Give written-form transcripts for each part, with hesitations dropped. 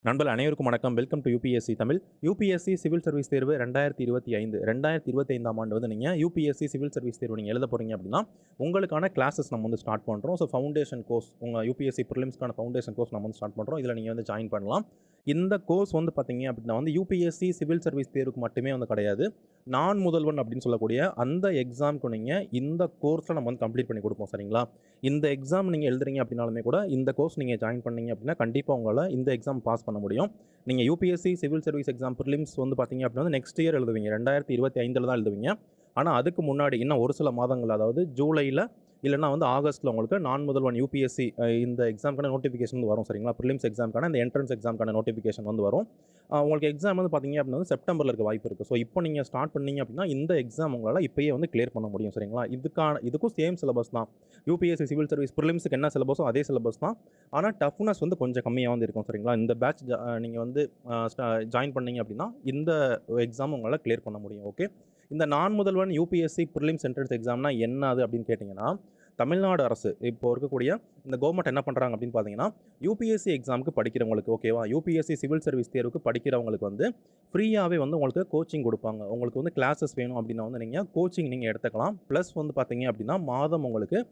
நண்பர்கள் அனைவருக்கும் வணக்கம். Welcome to UPSC Tamil. UPSC civil service தேர்வு 2025 2025ஆம் ஆண்டு வந்து நீங்க யுபிஎஸ்சி சிவில் சர்வீஸ் தேர்வு நீங்க எழுத போறீங்க அப்படின்னா, உங்களுக்கான கிளாஸஸ் நம்ம வந்து ஸ்டார்ட் பண்றோம். ஸோ ஃபவுண்டேஷன் கோர்ஸ் உங்க யுபிஎஸ்சி பிரிலிம்ஸ்க்கான ஃபவுண்டேஷன் கோர்ஸ் நம்ம வந்து ஸ்டார்ட் பண்றோம். இதில நீங்க வந்து ஜாயின் பண்ணலாம். இந்த கோர்ஸ் வந்து பார்த்தீங்க அப்படின்னா வந்து யுபிஎஸ்சி சிவில் சர்வீஸ் தேர்வுக்கு மட்டுமே வந்து கிடையாது. நான் முதல்வன் அப்படின்னு சொல்லக்கூடிய அந்த எக்ஸாம்க்கு நீங்க இந்த கோர்ஸை நம்ம வந்து கம்ப்ளீட் பண்ணி கொடுப்போம். சரிங்களா? இந்த எக்ஸாம் நீங்க எழுதுறீங்க அப்படின்னாலுமே கூட இந்த கோர்ஸ் நீங்க ஜாயின் பண்ணீங்க அப்படின்னா கண்டிப்பா உங்களால இந்த எக்ஸாம் பாஸ் பண்ண முடியும். நீங்க UPSC civil service exam prelims வந்து பார்த்தீங்க அப்படின்னா வந்து நெக்ஸ்ட் இயர் எழுதுவீங்க. 2025ல தான் எழுதுவீங்க. ஆனா அதுக்கு முன்னாடி இன்னும் ஒரு சில மாதங்கள், அதாவது ஜூலைல இல்லன்னா வந்து ஆகஸ்ட்ல உங்களுக்கு நான் முதல்வன் யுபிஎஸ்சி இந்த எக்ஸாம்க்கான நோட்டிஃபிகேஷன் வந்து வரும். சரிங்களா? பிரிலிம்ஸ் எக்ஸாம்க்கான இந்த என்ட்ரன்ஸ் எக்ஸாம்க்கான நோட்டிஃபிகேஷன் வந்து வரும். உங்களுக்கு எக்ஸாம் வந்து பார்த்தீங்க அப்படின்னா வந்து செப்டம்பர்ல இருக்க வாய்ப்பு இருக்கு. ஸோ இப்போ நீங்க ஸ்டார்ட் பண்ணீங்க அப்படின்னா இந்த எக்ஸாம் உங்களால இப்பயே வந்து கிளியர் பண்ண முடியும். சரிங்களா? இதுக்கும் சேம் சிலபஸ் தான். யுபிஎஸ்சி சிவில் சர்வீஸ் பிரிலிம்ஸ்க்கு என்ன சிலபஸோ அதே சிலபஸ் தான். ஆனா டஃப்னஸ் வந்து கொஞ்சம் கம்மியா வந்து இருக்கும். சரிங்களா? இந்த பேட்ச் நீங்க வந்து ஜாயின் பண்ணீங்க அப்படின்னா இந்த எக்ஸாம் உங்களால கிளியர் பண்ண முடியும். ஓகே. இந்த நான் முதல்வன் யுபிஎஸ்சி பிரிலிம்ஸ் என்ட்ரன்ஸ் எக்ஸாம்னா என்ன அது அப்படின்னு கேட்டிங்கன்னா, தமிழ்நாடு அரசு இப்போ இருக்கக்கூடிய இந்த கவர்மெண்ட் என்ன பண்ணுறாங்க அப்படின்னு பார்த்தீங்கன்னா, யுபிஎஸ்சி எக்ஸாமுக்கு படிக்கிறவங்களுக்கு, ஓகேவா, யுபிஎஸ்சி சிவில் சர்வீஸ் தேர்வுக்கு படிக்கிறவங்களுக்கு வந்து ஃப்ரீயாகவே வந்து உங்களுக்கு கோச்சிங் கொடுப்பாங்க. உங்களுக்கு வந்து கிளாஸஸ் வேணும் அப்படின்னா வந்து நீங்கள் கோச்சிங் நீங்கள் எடுத்துக்கலாம். ப்ளஸ் வந்து பார்த்தீங்க அப்படின்னா மாதம் உங்களுக்கு ரூ.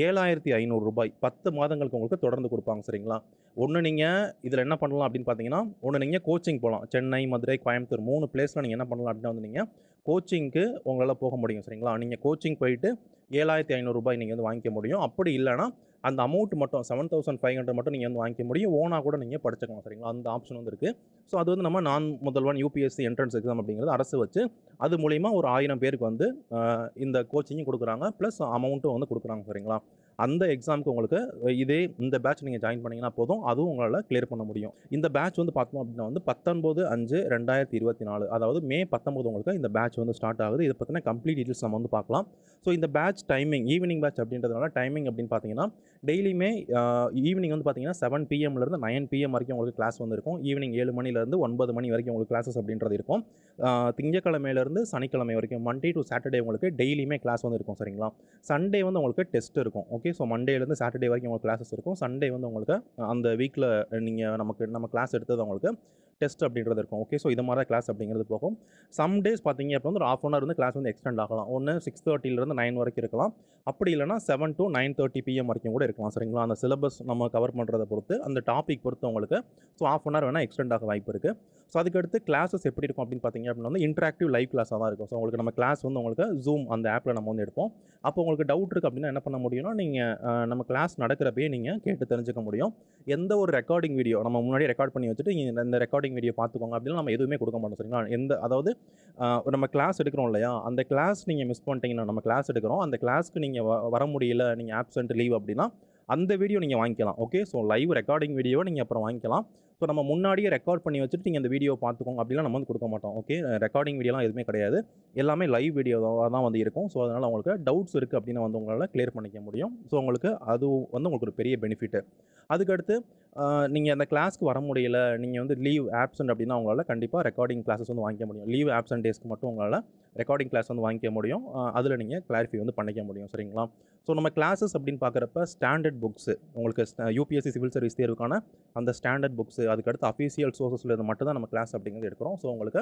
7,500 10 மாதங்களுக்கு உங்களுக்கு தொடர்ந்து கொடுப்பாங்க. சரிங்களா? ஒன்று நீங்கள் இதில் என்ன பண்ணலாம் அப்படின்னு பார்த்தீங்கன்னா, ஒன்று நீங்கள் கோச்சிங் போகலாம். சென்னை, மதுரை, கோயம்புத்தூர் 3 பிளேஸில் நீங்கள் என்ன பண்ணலாம் அப்படின்னா வந்து நீங்கள் கோச்சிங்க்கு உங்களால் போக முடியும். சரிங்களா? நீங்கள் கோச்சிங் போயிட்டு ரூ. 7,500 நீங்கள் வந்து வாங்கிக்க முடியும். அப்படி இல்லைனா அந்த அமௌண்ட் மட்டும் 7,500 மட்டும் நீங்கள் வந்து வாங்கிக்க முடியும். ஓனாக கூட நீங்கள் படிச்சுக்கலாம். சரிங்களா? அந்த ஆப்ஷன் வந்து இருக்குது. ஸோ அது வந்து நம்ம நான் முதல்வன் யுபிஎஸ்சி என்ட்ரன்ஸ் எக்ஸாம் அப்படிங்கிறது அரசு வச்சு அது மூலிமா ஒரு 1000 பேருக்கு வந்து இந்த கோச்சிங்கும் கொடுக்குறாங்க. ப்ளஸ் அமௌண்ட்டும் வந்து கொடுக்குறாங்க. சரிங்களா? அந்த எக்ஸாமுக்கு உங்களுக்கு இந்த பேட்ச் நீங்கள் ஜாயின் பண்ணிங்கன்னா போதும், அதுவும் உங்களால் கிளியர் பண்ண முடியும். இந்த பேட்ச் வந்து பார்த்தோம் அப்படின்னா வந்து 19/5/2024, அதாவது மே 19 உங்களுக்கு இந்த பேட்ச் வந்து ஸ்டார்ட் ஆகுது. இதை பற்றின கம்ப்ளீட் டீட்டெயில்ஸ் நம்ம வந்து பார்க்கலாம். ஸோ இந்த பேட்ச் டைமிங் ஈவினிங் பேட்ச் அப்படின்றதுனால டைமிங் அப்படின்னு பார்த்தீங்கன்னா டெய்லியுமே ஈவினிங் வந்து பார்த்தீங்கன்னா 7 பிஎம்லேருந்து 9 பிஎம் வரைக்கும் உங்களுக்கு கிளாஸ் வந்து இருக்கும். ஈவினிங் 7 மணிலேருந்து 9 மணி வரைக்கும் உங்களுக்கு கிளாஸஸ் அப்படின்றது இருக்கும். திங்கக்கிழமையிலேருந்து சனிக்கிழமை வரைக்கும் மண்டே டு சாட்டர்டே உங்களுக்கு டெய்லியுமே கிளாஸ் வந்து இருக்கும். சரிங்களா? சண்டே வந்து உங்களுக்கு டெஸ்ட் இருக்கும். ஓகே. ஸோ மண்டேலேருந்து சாட்டர்டே வரைக்கும் உங்களுக்கு கிளாஸஸ் இருக்கும். சண்டே வந்து உங்களுக்கு அந்த வீக்கில் நீங்கள் நம்ம கிளாஸ் எடுத்தது உங்களுக்கு டெஸ்ட் அப்படின்றது இருக்கும். ஓகே. ஸோ இது மாதிரி தான் கிளாஸ் அப்படிங்கிறது போகும். சம் டேஸ் பார்த்தீங்க அப்படின்னா ஒரு 1/2 வந்து கிளாஸ் வந்து எக்ஸ்டெண்ட் ஆகலாம். ஒன்று 6:30லேருந்து 9 வரைக்கும் இருக்கலாம். அப்படி இல்லைனா 7 to 9:30 பிஎம் வரைக்கும் கூட இருக்கலாம். சரிங்களா? அந்த சிலபஸ் நம்ம கவர் பண்ணுறதை பொறுத்து, அந்த டாபிக் பொறுத்து உங்களுக்கு ஸோ 1/2 வேணால் எக்ஸ்டெண்ட் ஆக வாய்ப்பு இருக்குது. ஸோ அதுக்கடுத்து கிளாஸஸ் எப்படி இருக்கும் அப்படின்னு பார்த்தீங்க அப்படின்னா வந்து இன்டராக்டிவ் லைவ் கிளாஸாக தான் இருக்கும். ஸோ உங்களுக்கு நம்ம கிளாஸ் வந்து உங்களுக்கு ஜூம் அந்த ஆப்பில் நம்ம வந்து எடுப்போம். அப்போ உங்களுக்கு டவுட் இருக்குது அப்படின்னா என்ன பண்ண முடியும்னா, நீங்கள் நம்ம கிளாஸ் நடக்கிறப்பயே நீங்கள் கேட்டு தெரிஞ்சுக்க முடியும். எந்த ஒரு ரெக்கார்டிங் வீடியோ நம்ம முன்னாடியே ரெக்கார்ட் பண்ணி வச்சுட்டு இந்த ரெக்கார்டிங் வீடியோ பார்த்துக்கோங்க அப்படின்னா நம்ம எதுவுமே கொடுக்க மாட்டோம். சரிங்களா? அதாவது நம்ம கிளாஸ் எடுக்கிறோம் இல்லையா, அந்த கிளாஸ் நீங்கள் மிஸ் பண்ணிட்டீங்கன்னா, நம்ம கிளாஸ் எடுக்கிறோம், அந்த கிளாஸ்க்கு நீங்கள் வர முடியல, நீங்கள் ஆப்சென்ட் லீவ் அப்படின்னா அந்த வீடியோ நீங்கள் வாங்கிக்கலாம். ஓகே. ஸோ லைவ் ரெக்கார்டிங் வீடியோவை நீங்கள் அப்புறம் வாங்கிக்கலாம். ஸோ நம்ம முன்னாடியே ரெக்கார்ட் பண்ணி வச்சுட்டு நீங்கள் அந்த வீடியோ பார்த்துக்கோங்க அப்படிலாம் நம்ம வந்து கொடுக்க மாட்டோம். ஓகே. ரெக்கார்டிங் வீடியோலாம் எதுவுமே கிடையாது. எல்லாமே லைவ் வீடியோவாக தான் வந்து இருக்கும். ஸோ அதனால் உங்களுக்கு டவுட்ஸ் இருக்குது அப்படின்னா வந்து உங்களால் கிளியர் பண்ணிக்க முடியும். ஸோ உங்களுக்கு அது வந்து உங்களுக்கு ஒரு பெரிய பெனிஃபிட்டு. அதுக்கடுத்து நீங்கள் அந்த கிளாஸ்க்கு வர முடியல, நீங்கள் வந்து லீவ் ஆப்சென்ட் அப்படின்னா உங்களால் கண்டிப்பாக ரெக்கார்டிங் கிளாஸஸ் வந்து வாங்கிக்க முடியும். லீவ் ஆப்சென்ட் டேஸ்க்கு மட்டும் உங்களால் ரெக்கார்டிங் கிளாஸ் வந்து வாங்கிக்க முடியும். அதில் நீங்கள் கிளாரிஃபை வந்து பண்ணிக்க முடியும். சரிங்களா? ஸோ நம்ம கிளாஸஸ் அப்படின்னு பார்க்குறப்ப ஸ்டாண்டர்ட் புக்ஸு உங்களுக்கு யுபிஎஸ்சி சிவில் சர்வீஸ் தேர்வுக்கான அந்த ஸ்டாண்டர்ட் புக்ஸு, அதுக்கடுத்து அஃபீஷியல் சோர்ஸஸில் இருந்து மட்டும் தான் நம்ம கிளாஸ் அப்படிங்கிறது எடுக்கிறோம். ஸோ உங்களுக்கு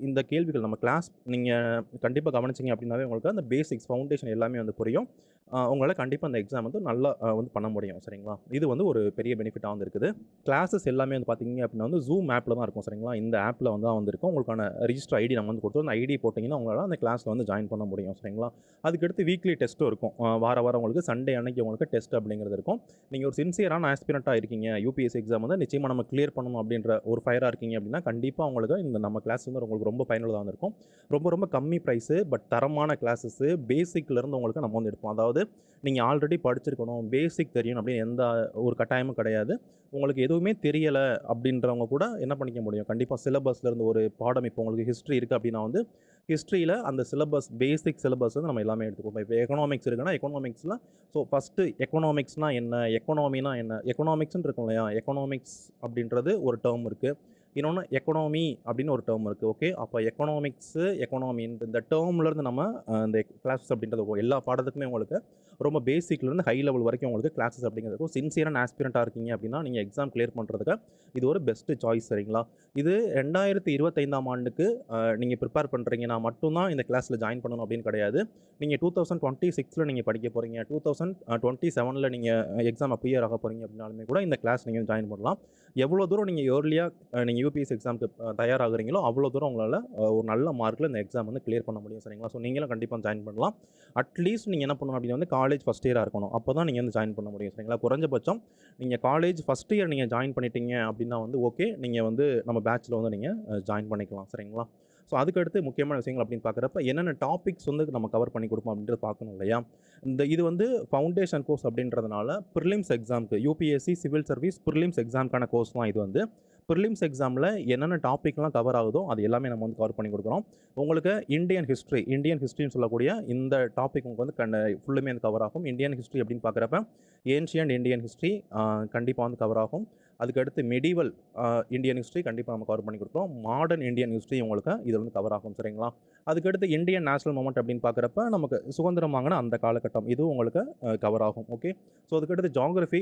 இந்த கேள்விகள் நம்ம கிளாஸ் நீங்கள் கண்டிப்பாக கவனிச்சிங்க அப்படின்னாவே உங்களுக்கு அந்த பேசிக்ஸ் ஃபவுண்டேஷன் எல்லாமே வந்து புரியும். உங்களால் கண்டிப்பாக அந்த எக்ஸாம் வந்து நல்லா வந்து பண்ண முடியும். சரிங்களா? இது வந்து ஒரு பெரிய பெனிஃபிட்டாக வந்து இருக்குது. கிளாஸஸ் எல்லாமே வந்து பார்த்தீங்க அப்படின்னா வந்து ஜூம் ஆப்பில் தான் இருக்கும். சரிங்களா? இந்த ஆப்பில் வந்து தான் வந்துருக்கும். உங்களுக்கான ரிஜிஸ்டர் ஐடி நம்ம வந்து கொடுத்தோம். அந்த ஐடி போட்டிங்கன்னா உங்களால் அந்த கிளாஸில் வந்து ஜாயின் பண்ண முடியும். சரிங்களா? அதுக்கடுத்து வீக்லி டெஸ்ட்டும் இருக்கும். வாரம் உங்களுக்கு சண்டே அன்னைக்கு உங்களுக்கு டெஸ்ட் அப்படிங்கிறது இருக்கும். நீங்கள் ஒரு சின்சியரான ஆஸ்பிரண்ட்டாக இருக்கீங்க, யூபிஎஸ்சி எக்ஸாம் வந்து நிச்சயமாக நம்ம கிளியர் பண்ணணும் அப்படின்ற ஒரு ஃபயராக இருக்கீங்க அப்படின்னா கண்டிப்பாக உங்களுக்கு இந்த நம்ம கிளாஸ் வந்து உங்களுக்கு ரொம்ப பயனுள்ளதாக இருக்கும். ரொம்ப ரொம்ப கம்மி ப்ரைஸு, பட் தரமான கிளாஸஸ்ஸு பேசிக்லேருந்து உங்களுக்கு நம்ம வந்து எடுப்போம். அதாவது நீங்கள் ஆல்ரெடி படிச்சிருக்கணும், பேசிக் தெரியணும் அப்படின்னு எந்த ஒரு கட்டாயமும் கிடையாது. உங்களுக்கு எதுவுமே தெரியலை அப்படின்றவங்க கூட என்ன பண்ணிக்க முடியும், கண்டிப்பாக சிலபஸ்லேருந்து ஒரு பாடம். இப்போ உங்களுக்கு ஹிஸ்ட்ரி இருக்குது அப்படின்னா வந்து ஹிஸ்ட்ரியில் அந்த சிலபஸ் பேசிக் சிலபஸ் வந்து நம்ம எல்லாமே எடுத்துக்கோம். இப்போ எக்கனாமிக்ஸ் இருக்குன்னா எக்கனாமிக்ஸில் ஸோ ஃபஸ்ட்டு எக்கனாமிக்ஸ்னால் என்ன, எக்கனாமினா என்ன, எக்கனாமிக்ஸ்ன்னு இருக்கும் இல்லையா, எக்கனாமிக்ஸ் அப்படின்றது ஒரு டேர்ம் இருக்குது. இன்னொன்று எக்கனாமி அப்படின்னு ஒரு டேர்ம் இருக்குது. ஓகே. அப்போ எக்கனாமிக்ஸு எக்கனாமி இந்த டேர்ம்லேருந்து நம்ம இந்த கிளாஸ் அப்படின்றது எல்லா பாடத்துக்குமே உங்களுக்கு ரொம்ப பேசிக்லேருந்து ஹை லெவல் வரைக்கும் உங்களுக்கு கிளாஸஸ் அப்படிங்கிறது இருக்கும். சின்சியரான ஆஸ்பிரண்ட்டாக இருக்கீங்க அப்படின்னா நீங்கள் எக்ஸாம் கிளியர் பண்ணுறதுக்கு இது ஒரு பெஸ்ட்டு சாய்ஸ் சரிங்களா. இது 2025ஆம் ஆண்டுக்கு நீங்கள் ப்ரிப்பேர் பண்ணுறீங்கன்னா மட்டும்தான் இந்த கிளாஸில் ஜாயின் பண்ணணும் அப்படின்னு கிடையாது. நீங்கள் 2026ல் நீங்கள் படிக்க போகிறீங்க, 2027ல் நீங்கள் எக்ஸாம் அப்பியர் ஆக போகிறீங்க அப்படின்னாலுமே கூட இந்த கிளாஸ் நீங்கள் ஜாயின் பண்ணலாம். எவ்வளோ தூரம் நீங்கள் ஏர்லியாக நீங்கள் யூபிஎஸ்சி எக்ஸாமுக்கு தயாராகிறீங்களோ அவ்வளோ தூரம் உங்களால் ஒரு நல்ல மார்க்கில் இந்த எக்ஸாம் வந்து கிளியர் பண்ண முடியும் சரிங்களா. ஸோ நீங்களும் கண்டிப்பாக ஜாயின் பண்ணலாம். அட்லீஸ்ட் நீங்கள் என்ன பண்ணணும் அப்படின்னா வந்து காலேஜ் ஃபஸ்ட் இயராக இருக்கணும். அப்போ தான் நீங்கள் வந்து ஜாயின் பண்ண முடியும் சரிங்களா. குறைஞ்சபட்சம் நீங்கள் காலேஜ் ஃபஸ்ட் இயர் நீங்கள் ஜாயின் பண்ணிட்டீங்க அப்படின்னா வந்து ஓகே, நீங்கள் வந்து நம்ம பேட்சில் வந்து நீங்கள் ஜாயின் பண்ணிக்கலாம் சரிங்களா. ஸோ அதுக்கடுத்து முக்கியமான விஷயங்கள் அப்படின்னு பார்க்குறப்ப என்னென்ன டாபிக்ஸ் வந்து நம்ம கவர் பண்ணி கொடுப்போம் அப்படின்றது பார்க்கணும் இல்லையா. இது வந்து ஃபவுண்டேஷன் கோர்ஸ் அப்படின்றதுனால ப்ரிலிம்ஸ் எக்ஸாமுக்கு யூபிஎஸ்சி சிவில் சர்வீஸ் ப்ரிலிம்ஸ் எக்ஸாமுக்கான கோர்ஸ் தான் இது வந்து. ப்ரிலிம்ஸ் எக்ஸாமில் என்னென்ன டாப்பிக்லாம் கவர் ஆகுதோ அது எல்லாமே நம்ம வந்து கவர் பண்ணி கொடுக்குறோம். உங்களுக்கு இந்தியன் ஹிஸ்ட்ரின்னு சொல்லக்கூடிய இந்த டாபிக் உங்களுக்கு வந்து ஃபுல்லுமே வந்து கவர் ஆகும். இந்தியன் ஹிஸ்ட்ரி அப்படின்னு பார்க்குறப்ப ஏன்ஷியன்ட் இந்தியன் ஹிஸ்ட்ரி கண்டிப்பாக வந்து கவர் ஆகும். அதுக்கடுத்து மெடிவல் இந்தியன் ஹிஸ்ட்ரி கண்டிப்பாக நம்ம கவர் பண்ணி கொடுக்குறோம். மாடர்ன் இந்தியன் ஹிஸ்ட்ரி உங்களுக்கு இது வந்து கவர் ஆகும் சரிங்களா. அதுக்கடுத்து இந்தியன் நேஷனல் மூமெண்ட் அப்படின்னு பார்க்குறப்ப நமக்கு சுதந்திரம் வாங்கின அந்த காலகட்டம் இதுவும் உங்களுக்கு கவர் ஆகும். ஓகே, ஸோ அதுக்கடுத்து ஜாகிரஃபி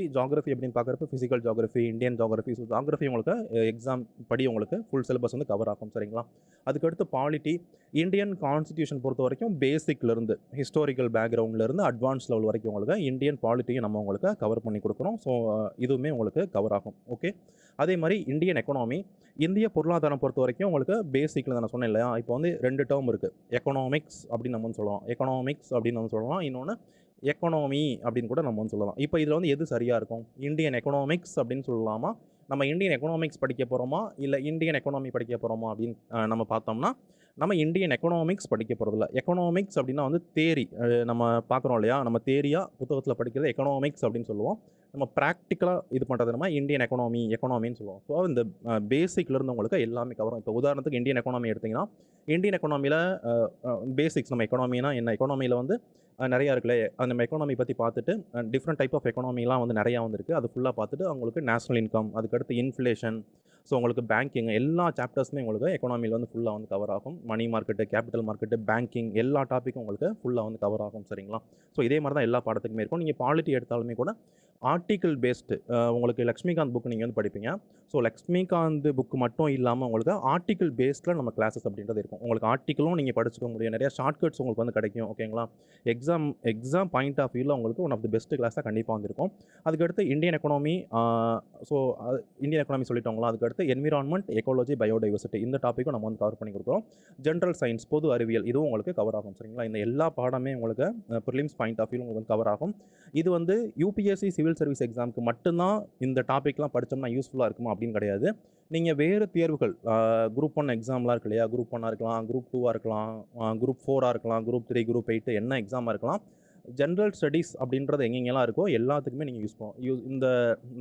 அப்படின்னு பார்க்குறப்ப physical geography, Indian geography, so geography உங்களுக்கு எக்ஸாம் படி உங்களுக்கு ஃபுல் சிலபஸ் வந்து கவர் ஆகும் சரிங்களா. அதுக்கடுத்து பாலிட்டி, இந்தியன் கான்ஸ்டியூஷன் பொறுத்த வரைக்கும் பேசிக்லேருந்து ஹிஸ்டாரிக்கல் பேக்ரவுண்ட்லேருந்து அட்வான்ஸ் லெவல் வரைக்கும் உங்களுக்கு இந்தியன் பாலிட்டியை நம்ம உங்களுக்கு கவர் பண்ணி கொடுக்குறோம். ஸோ இதுவுமே உங்களுக்கு கவர் ஆகும். ஓகே, அதே மாதிரி இந்தியன் எக்கனாமி, இந்திய பொருளாதாரம் பொறுத்த வரைக்கும் உங்களுக்கு பேசிக்கில் நான் சொன்னேன் இல்லையா. இப்போ வந்து 2 டேர்ம் இருக்குது. எக்கனாமிக்ஸ் அப்படின்னு நம்ம வந்து சொல்லலாம், இன்னொன்று எக்கனாமி அப்படின்னு கூட நம்ம வந்து சொல்லலாம். இப்போ இதில் வந்து எது சரியாக இருக்கும்? இந்தியன் எக்கனாமிக்ஸ் அப்படின்னு சொல்லலாமா, நம்ம இந்தியன் எக்கனாமிக்ஸ் படிக்க போகிறோமா, இல்லை இந்தியன் எக்கனாமி படிக்க போகிறோமா அப்படின்னு நம்ம பார்த்தோம்னா நம்ம இந்தியன் எக்கனாமிக்ஸ் படிக்க போகிறதில்ல. எக்கனாமிக்ஸ் அப்படின்னா வந்து தேரி நம்ம பார்க்குறோம் இல்லையா, நம்ம தேரியாக புத்தகத்தில் படிக்கிறது எக்கனாமிக்ஸ் அப்படின்னு சொல்லுவோம். நம்ம ப்ராக்டிக்கலாக இது பண்ணுறது நம்ம இந்தியன் எக்கனாமின்னு சொல்லுவோம். ஸோ இந்த பேசிக்லேருந்து உங்களுக்கு எல்லாமே கவரும். இப்போ உதாரணத்துக்கு இந்தியன் எக்கனாமி எடுத்திங்கன்னா இந்தியன் எக்கனாமியில் பேசிக்ஸ் நம்ம எக்கனாமினா என்ன, எக்கனாமியில் வந்து நிறையா இருக்குல்ல, நம்ம எக்கனாமி பற்றி பார்த்துட்டு டிஃப்ரெண்ட் டைப் ஆஃப் எக்கனாமிலாம் வந்து நிறையா வந்துருக்கு. அது ஃபுல்லாக பார்த்துட்டு அவங்களுக்கு நேஷனல் இன்கம், அதுக்கடுத்து இன்ஃப்ளேஷன், ஸோ உங்களுக்கு பேங்கிங், எல்லா சாப்டர்ஸுமே உங்களுக்கு எக்கனாமியில் வந்து ஃபுல்லாக வந்து கவர் ஆகும். Money market, capital market, banking, எல்லா டாப்பிக்கும் உங்களுக்கு ஃபுல்லாக வந்து கவர் ஆகும் சரிங்களா. ஸோ இதே மாதிரி தான் எல்லா பாடத்துக்குமே இருக்கும். நீங்கள் பாலிட்டி எடுத்தாலுமே கூட ஆர்டிக்கல் பேஸ்டு உங்களுக்கு லக்ஷ்மிகாந்த் புக் நீங்கள் வந்து படிப்பீங்க. ஸோ லக்ஷ்மிகாந்த் புக் மட்டும் இல்லாமல் உங்களுக்கு ஆர்டிக்கல் பேஸ்டில் நம்ம கிளாஸஸ் அப்படின்றது இருக்கும். உங்களுக்கு ஆர்டிக்கலும் நீங்கள் படிச்சுக்க முடியும், நிறையா ஷார்ட்கட்ஸ் உங்களுக்கு வந்து கிடைக்கும். ஓகேங்களா, எக்ஸாம் பாயிண்ட் ஆஃப் வியூவில் உங்களுக்கு ஒன் ஆஃப் தி பெஸ்ட் கிளாஸாக கண்டிப்பாக வந்துருக்கும். அதுக்கடுத்து Indian economy, so Indian economy சொல்லிட்டோங்களா. அதுக்கடுத்து என்விரான்மெண்ட், எக்காலஜி, பயோடைவர்சிட்டி, இந்த டாப்பிக்கும் நம்ம வந்து கவர் பண்ணி கொடுக்குறோம். ஜென்ரல் சயின்ஸ், பொது அறிவியல், இதுவும் உங்களுக்கு கவர் ஆகும் சரிங்களா. இந்த எல்லா பாடமே உங்களுக்கு ப்ரிலிம்ஸ் பாயிண்ட் ஆஃப் வியூவில் உங்களுக்கு வந்து கவர் ஆகும். இது வந்து யூபிஎஸ்சி சிவில் சர்வீஸ் எக்ஸாமுக்கு மட்டும்தான் இந்த டாப்பிக்லாம் படித்தோம்னா யூஸ்ஃபுல்லாக இருக்குமா அப்படின்னு கிடையாது. நீங்கள் வேறு தேர்வுகள் குரூப் 1 எக்ஸாம்லாம் இருக்கு இல்லையா, குரூப் 1 இருக்கலாம், குரூப் 2 இருக்கலாம், குரூப் 4 இருக்கலாம், குரூப் 3, குரூப் 8 என்ன எக்ஸாமாக இருக்கலாம், ஜென்ரல் ஸ்டடீஸ் அப்படின்றது எங்கெங்கெல்லாம் இருக்கோ எல்லாத்துக்குமே நீங்கள் இந்த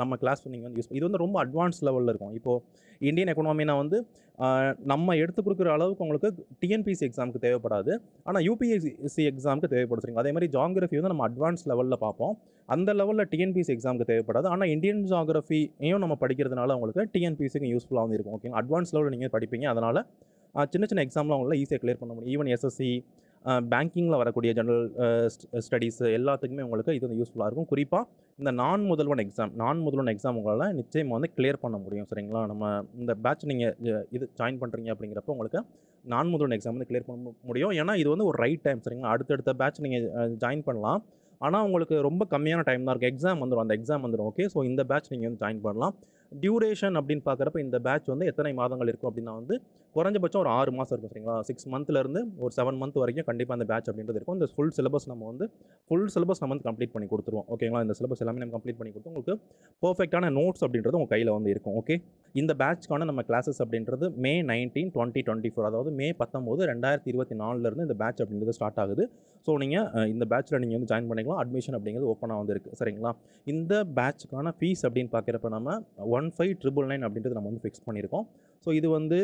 நம்ம கிளாஸ் நீங்கள் வந்து இது வந்து ரொம்ப அட்வான்ஸ் லெவலில் இருக்கும். இப்போது இந்தியன் எக்கனாமினா வந்து நம்ம எடுத்து கொடுக்குற அளவுக்கு உங்களுக்கு டிஎன்பிசி எக்ஸாமுக்கு தேவைப்படாது, ஆனால் யூபிஎஸ்சி எக்ஸாமுக்கு தேவைப்படுத்துறீங்க. அதே மாதிரி ஜாகிரஃபி வந்து நம்ம அட்வான்ஸ் லெவலில் பார்ப்போம், அந்த லெவலில் டிஎன்பிசி எக்ஸாமுக்கு தேவைப்படாது. ஆனால் இந்தியன் ஜாகிரஃபியும் நம்ம படிக்கிறதுனால உங்களுக்கு டிஎன்பிசிக்கு யூஸ்ஃபுல்லாக வந்து இருக்கும். ஓகேங்க, அட்வான்ஸ் லெவலில் நீங்கள் படிப்பீங்க, அதனால் சின்ன சின்ன எக்ஸாம்லாம் அவங்களால ஈஸியாக கிளியர் பண்ண முடியும். ஈவன் எஸ்எஸ்சி பேங்கிங்கில் வரக்கூடிய ஜென்ரல் ஸ்டடீஸு எல்லாத்துக்குமே உங்களுக்கு இது வந்து யூஸ்ஃபுல்லாக இருக்கும். குறிப்பாக இந்த நான் முதல்வன் எக்ஸாம் உங்களால் நிச்சயம் வந்து கிளியர் பண்ண முடியும் சரிங்களா. நம்ம இந்த பேட்ச் நீங்கள் இது ஜாயின் பண்ணுறீங்க அப்படிங்கிறப்ப உங்களுக்கு நான் முதல்வன் எக்ஸாம் வந்து கிளியர் பண்ண முடியும். ஏன்னா இது வந்து ஒரு ரைட் டைம் சரிங்களா. அடுத்தடுத்த பேட்ச் நீங்கள் ஜாயின் பண்ணலாம், ஆனால் உங்களுக்கு ரொம்ப கம்மியான டைம் தான் இருக்குது. அந்த எக்ஸாம் வந்துடும். ஓகே, ஸோ இந்த பேட்ச் நீங்கள் வந்து ஜாயின் பண்ணலாம். டியூரேஷன் அப்படின்னு பார்க்குறப்ப இந்த பேட்ச் வந்து எத்தனை மாதங்கள் இருக்கும் அப்படின்னா வந்து குறைஞ்சபட்சம் ஒரு 6 மாதம் இருக்கும் சரிங்களா. 6 மந்த்லேருந்து ஒரு 7 மந்த் வரைக்கும் கண்டிப்பாக அந்த பேட்ச் அப்படின்றது இருக்கும். இந்த ஃபுல் சிலபஸ் நம்ம வந்து கம்ப்ளீட் பண்ணி கொடுத்துருவோம். ஓகேங்களா, இந்த சிலபஸ் எல்லாமே நம்ம கம்ப்ளீட் பண்ணி கொடுத்து உங்களுக்கு பர்ஃபெக்டான நோட்ஸ் அப்படின்றது உங்கள் கையில் வந்து இருக்கும். ஓகே, இந்த பேட்ச்க்கான நம்ம கிளாஸஸ் அப்படின்றது May 19, 2024, அதாவது May 19, 2024 இந்த பேட்ச் அப்படின்றது ஸ்டார்ட் ஆகுது. ஸோ நீங்கள் இந்த பேட்சில் நீங்கள் வந்து ஜாயின் பண்ணிக்கலாம். அட்மிஷன் அப்படிங்கிறது ஓப்பனாக வந்து இருக்குது சரிங்களா. இந்த பேட்ச்க்கான ஃபீஸ் அப்படின்னு பார்க்குறப்ப நம்ம 15,999 அப்படின்றது நம்ம வந்து ஃபிக்ஸ் பண்ணியிருக்கோம். ஸோ இது வந்து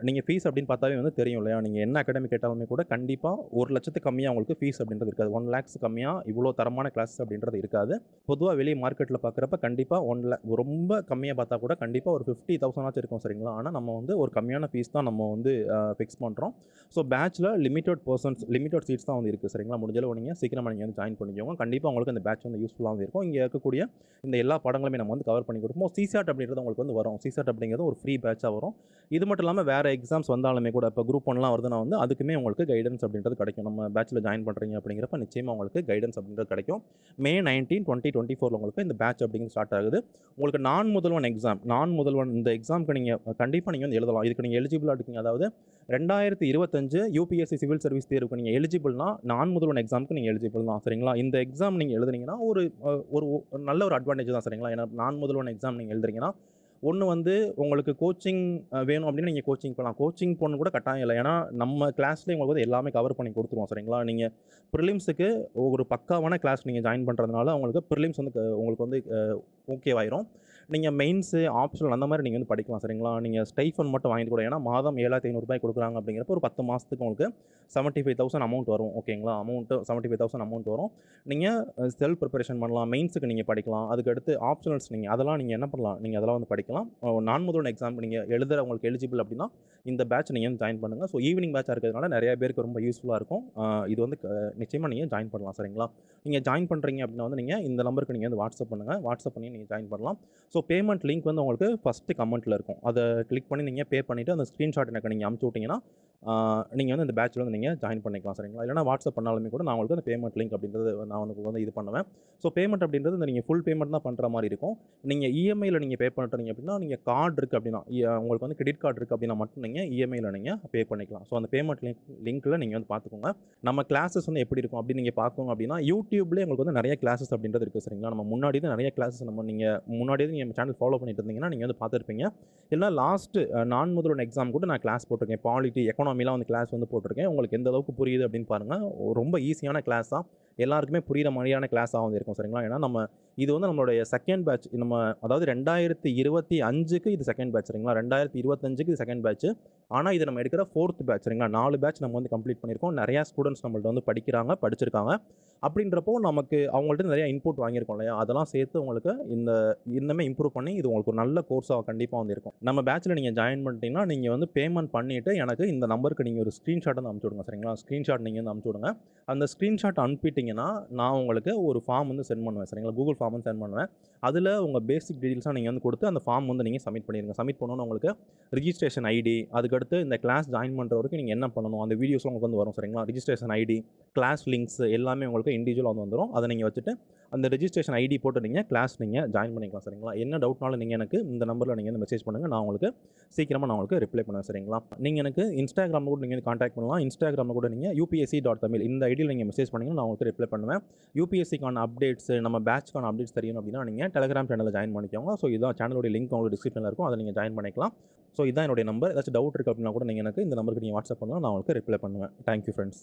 நீங்கள் ஃபீஸ் அப்படின்னு பார்த்தாவே வந்து தெரியும் இல்லையா, நீங்கள் என்ன அகாடமி கேட்டாலுமே கூட கண்டிப்பாக 1,00,000 கம்மியாக உங்களுக்கு ஃபீஸ் அப்படின்றது இருக்காது. 1 lakhs கம்மியாக இவ்வளோ தரமான கிளாஸஸ் அப்படின்றது இருக்காது. பொதுவாக வெளியே மார்க்கெட்டில் பார்க்குறப்ப கண்டிப்பாக 1 lakh ரொம்ப கம்மியாக பார்த்தா கூட கண்டிப்பாக ஒரு 50,000 இருக்கும் சரிங்களா. ஆனால் நம்ம வந்து ஒரு கம்மியான ஃபீஸ் தான் நம்ம வந்து ஃபிக்ஸ் பண்ணுறோம். ஸோ பேட்ச்சில் லிமிட்டட் சீட்ஸ் தான் வந்து இருக்குது சரிங்களா. முடிஞ்சளவு நீங்கள் சீக்கிரமாக நீங்கள் வந்து ஜாயின் பண்ணிக்கோங்க. கண்டிப்பாக உங்களுக்கு இந்த பேட்ச் வந்து யூஸ்ஃபுல்லாகவும் இருக்கும். இங்கே இருக்கக்கூடிய இந்த எல்லா பாடங்களுமே நம்ம வந்து கவர் பண்ணி கொடுப்போம். சிசாட் அப்படின்றது உங்களுக்கு வந்து வரும். சிசாட் அப்படிங்கிறது ஒரு ஃப்ரீ பேட்சாக வரும். இது மட்டும் இல்லாமல் வேறு எக்ஸாம்ஸ் வந்தாலுமே கூட இப்போ குரூப் 1லாம் வருதுன்னா வந்து அதுக்குமே உங்களுக்கு கைடன்ஸ் அப்படின்றது கிடைக்கும். நம்ம பேட்ச்சில் ஜாயின் பண்ணுறீங்க அப்படிங்கிறப்ப நிச்சயமாக உங்களுக்கு கைடன்ஸ் அப்படின்றது கிடைக்கும். May 19, 2024 உங்களுக்கு இந்த பேட்ச் அப்படிங்கிறது ஸ்டார்ட் ஆகுது. உங்களுக்கு நான் முதல்வன் இந்த எக்ஸாமுக்கு நீங்கள் கண்டிப்பாக நீங்கள் வந்து எழுதலாம். இதுக்கு நீங்கள் எலிஜிபிளாக இருக்கீங்க. அதாவது 2025 யூபிஎஸ்சி சிவில் சர்வீஸ் தேர்வுக்கு நீங்கள் எலிஜிபிள்னா நான் முதல்வன் எக்ஸாமுக்கு நீங்கள் எலிஜிபிள் தான் சரிங்களா. இந்த எக்ஸாம் நீங்கள் எழுதுனீங்கன்னா ஒரு ஒரு நல்ல ஒரு அட்வான்டேஜ் தான் சரிங்களா. ஏன்னா நான் முதல்வன் எக்ஸாம் நீங்கள் எழுதுறீங்கன்னா ஒன்று வந்து உங்களுக்கு கோச்சிங் வேணும் அப்படின்னு நீங்கள் கோச்சிங் போகலாம். கோச்சிங் போகணும் கூட கட்டாயம் இல்லை. ஏன்னா நம்ம கிளாஸ்லேயே உங்களுக்கு வந்து எல்லாமே கவர் பண்ணி கொடுத்துருவோம் சரிங்களா. நீங்கள் ப்ரிலிம்ஸுக்கு ஒரு பக்காவான கிளாஸ் நீங்கள் ஜாயின் பண்ணுறதுனால உங்களுக்கு ப்ரிலிம்ஸ் வந்து உங்களுக்கு வந்து ஓகேவாயிரும். நீங்கள் மெயின்ஸு ஆப்ஷனல் அந்த மாதிரி நீங்கள் வந்து படிக்கலாம் சரிங்களா. நீங்கள் ஸ்டைஃபன் மட்டும் வாங்கிட்டு கூட, ஏன்னா மாதம் 7,500 கொடுக்குறாங்க அப்படிங்கிறப்ப ஒரு 10 மாதத்துக்கு உங்களுக்கு 75,000 அமௌண்ட் வரும். ஓகேங்களா. 75,000 அமௌண்ட் வரும். நீங்கள் செல்ஃப் ப்ரிப்பரேஷன் பண்ணலாம். மெயின்ஸுக்கு நீங்கள் படிக்கலாம். அதுக்கடுத்து ஆப்ஷனல்ஸ் அதெல்லாம் நீங்கள் என்ன பண்ணலாம், நீங்கள் அதெல்லாம் வந்து படிக்கலாம். நான் முதல்வன் எக்ஸாம் நீங்கள் எழுதுகிற உங்களுக்கு எலிஜிபிள் அப்படின்னா இந்த பேட்ச் நீங்கள் வந்து ஜாயின் பண்ணுங்கள். ஸோ ஈவினிங் பேட்சாக இருக்கிறதுனால நிறைய பேருக்கு ரொம்ப யூஸ்ஃபுல்லாக இருக்கும். இது வந்து நிச்சயமாக நீங்கள் ஜாயின் பண்ணலாம் சரிங்களா. நீங்கள் ஜாயின் பண்ணுறீங்க அப்படின்னா வந்து நீங்கள் இந்த நம்பருக்கு நீங்கள் வந்து வாட்ஸ்அப் பண்ணுங்கள். வாட்ஸ்அப் பண்ணி நீங்கள் ஜாயின் பண்ணலாம். ஸோ பேமெண்ட் லிங்க் வந்து உங்களுக்கு ஃபஸ்ட்டு கமெண்ட்டில் இருக்கும். அதை கிளிக் பண்ணி நீங்கள் பே பண்ணிவிட்டு அந்த ஸ்க்ரீன்ஷாட் எனக்கு நீங்கள் அமுச்சு விட்டிங்கன்னா நீங்கள் வந்து இந்த பேட்சில் வந்து நீங்கள் ஜாயின் பண்ணிக்கலாம் சரிங்களா. இல்லைனா வாட்ஸ்அப் பண்ணாலுமே கூட நான் உங்களுக்கு அந்த பேமெண்ட் லிங்க் அப்படின்றது நான் வந்து இது பண்ணுவேன். ஸோ பேமெண்ட் அப்படின்றது இந்த நீங்கள் ஃபுல் பேமெண்ட் தான் பண்ணுற மாதிரி இருக்கும். நீங்கள் இஎம்ஐயில் நீங்கள் பே பண்ணுறீங்க அப்படின்னா நீங்கள் கார்டு இருக்குது அப்படின்னா உங்களுக்கு வந்து கிரெடிட் கார்டு இருக்குது அப்படின்னா மட்டும் நீங்கள் இஎம்ஐயில் நீங்கள் பே பண்ணிக்கலாம். ஸோ அந்த பேமெண்ட் லிங்க்கில் நீங்கள் வந்து பார்த்துக்கோங்க. நம்ம கிளாஸஸ் வந்து எப்படி இருக்கும் அப்படின்னு நீங்கள் பார்க்கணும் அப்படின்னா யூடியூப்லேயே உங்களுக்கு வந்து நிறைய கிளாஸஸ் அப்படின்றது இருக்குது சரிங்களா. நம்ம முன்னாடி தான் நிறைய கிளாஸஸ் நீங்கள் முன்னாடியே நீங்கள் சேனல் ஃபாலோ பண்ணிட்டு இருந்தீங்கன்னா நீங்கள் வந்து பார்த்துருப்பீங்க. இல்லைனா லாஸ்ட்டு நான் முதல்வன் எக்ஸாம் கூட நான் கிளாஸ் போட்டிருக்கேன். பாலிட்டி, எக்கனாமிலாம் வந்து கிளாஸ் வந்து போட்டிருக்கேன். உங்களுக்கு எந்த அளவுக்கு புரியுது அப்படின்னு பாருங்கள். ரொம்ப ஈஸியான கிளாஸ் தான். எல்லாருக்குமே புரிகிற மாதிரியான கிளாஸாக வந்து இருக்கும் சரிங்களா. ஏன்னா இது வந்து நம்மளுடைய செகண்ட் பேட்ச். அதாவது 2025க்கு இது செகண்ட் பேட்ச் சரிங்களா. 2025க்கு இது செகண்ட் பேட்ச். ஆனால் இது நம்ம எடுக்கிற 4th பேட்ச் சரிங்களா. 4 பேட்ச் நம்ம வந்து கம்ப்ளீட் பண்ணியிருக்கோம். நிறையா ஸ்டூடெண்ட்ஸ் நம்மள்ட்ட வந்து படிச்சிருக்காங்க. அப்படின்றப்போ நமக்கு அவங்கள்ட்ட நிறையா இன்புட் வாங்கியிருக்கோம் இல்லையா. அதெல்லாம் சேர்த்து உங்களுக்கு இன்னுமே இம்ப்ரூவ் பண்ணி இது உங்களுக்கு ஒரு நல்ல கோர்ஸாக கண்டிப்பாக வந்து இருக்கும். நம்ம பேட்சில் நீங்கள் ஜாயின் பண்ணிட்டீங்கன்னா நீங்கள் வந்து பேமெண்ட் பண்ணிவிட்டு எனக்கு இந்த நம்பருக்கு நீங்கள் ஒரு ஸ்க்ரீன்ஷாட் வந்து அனுப்பிச்சி விடுங்க சரிங்களா. ஸ்க்ரீன்ஷாட் நீங்கள் வந்து அனுப்பிச்சி விடுங்க. அந்த ஸ்க்ரீன்ஷாட் அனுப்பிட்டிங்கன்னா நான் உங்களுக்கு ஒரு ஃபார்ம் வந்து சென்ட் பண்ணுவேன் சரிங்களா. கூகுள் ஃபார்ம் வந்து சென்ட் பண்ணுவேன். அதில் உங்கள் பேசிக் டீட்டெயில்ஸாக நீங்கள் வந்து கொடுத்து அந்த ஃபார்ம் வந்து நீங்கள் சப்மிட் பண்ணிடுங்க. சப்மிட் பண்ணணுன்னு உங்களுக்கு ரிஜிஸ்ட்ரேஷன் ஐடி, அதுக்கடுத்து இந்த கிளாஸ் ஜாயின் பண்ணுற வரைக்கும் நீங்கள் என்ன பண்ணணும் அந்த வீடியோஸ்லாம் உங்களுக்கு வந்து வரும் சரிங்களா. ரிஜிஸ்ட்ரேஷன் ஐடி, கிளாஸ் லிங்க்ஸ் எல்லாமே உங்களுக்கு இண்டிவிஜுவலாக வந்து வந்துடும். அதை நீங்கள் வச்சுட்டு அந்த ரிஜிஸ்ட்ரேஷன் ஐடி போட்டு நீங்கள் கிளாஸ் நீங்கள் ஜாயின் பண்ணிக்கலாம் சரிங்களா. என்ன டவுட்னாலும் நீங்கள் எனக்கு இந்த நம்பரில் நீங்கள் வந்து மெசேஜ் பண்ணுங்கள். நான் உங்களுக்கு சீக்கிரமாக நான் உங்களுக்கு ரிப்ளை பண்ணுவேன் சரிங்களா. நீங்கள் எனக்கு இன்ஸ்டாகிராமில் கூட நீங்கள் கான்டாக்ட் பண்ணலாம். இன்ஸ்டாகிராமில் கூட நீங்கள் upsc.tamil இந்த ஐடியில் நீங்கள் மெசேஜ் பண்ணிங்கன்னா நான் உங்களுக்கு ரிப்ளை பண்ணுவேன். யூபிஎஸ்சிக்கான அப்டேட்ஸ், நம்ம பேட்ச்க்கான அப்டேட்ஸ் தெரியும் அப்படின்னா நீங்கள் டெலிகிராம் சேனலில் ஜாயின் பண்ணிக்கோங்க. ஸோ இதான் சேனலோட லிங்க் உங்களுக்கு டிஸ்கிரிப்ஷனில் இருக்கும். அதை நீங்கள் ஜாயின் பண்ணிக்கலாம். ஸோ இதான் என்னுடைய நம்பர். ஏதாச்சும் டவுட் இருக்குது அப்படின்னா கூட நீங்கள் எனக்கு இந்த நம்பருக்கு நீங்கள் வாட்ஸ்அப் பண்ணலாம். நான் உங்களுக்கு ரிப்ளை பண்ணுவேன். Thank you friends.